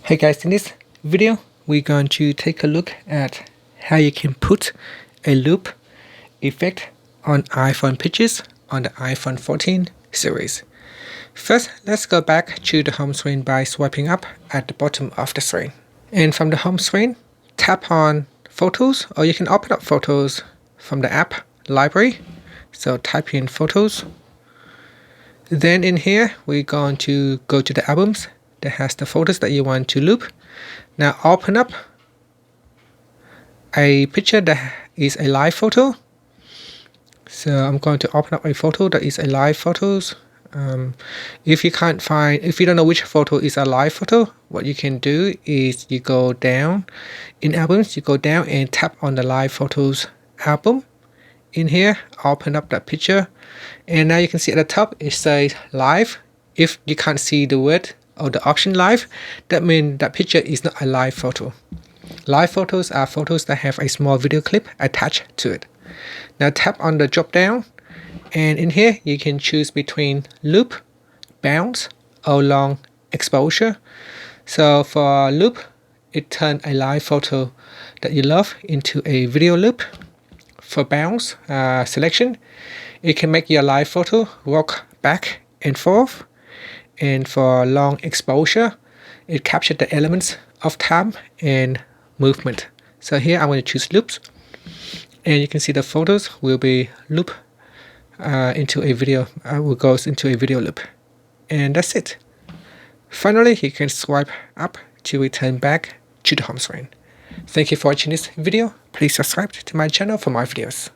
Hey guys, in this video we're going to take a look at how you can put a loop effect on iPhone pictures on the iPhone 14 series. First, let's go back to the home screen by swiping up at the bottom of the screen. And from the home screen, tap on Photos, or you can open up Photos from the app library. So type in Photos. Then in here, we're going to go to the albums that has the photos that you want to loop. Now open up a picture that is a live photo. So I'm going to open up a photo that is a live photos. If you don't know which photo is a live photo, what you can do is you go down in albums, you go down and tap on the live photos album. In here, open up that picture, and now you can see at the top it says live. If you can't see the word or the option live, that means that picture is not a live photo. Live photos are photos that have a small video clip attached to it. Now tap on the drop down, and in here you can choose between loop, bounce, or long exposure. So for loop, it turns a live photo that you love into a video loop. For bounce selection, it can make your live photo rock back and forth. And for long exposure, it captures the elements of time and movement. So here I'm going to choose loops, and you can see the photos will be loop into a video, goes into a video loop. And that's it. Finally, you can swipe up to return back to the home screen. Thank you for watching this video. Please subscribe to my channel for more videos.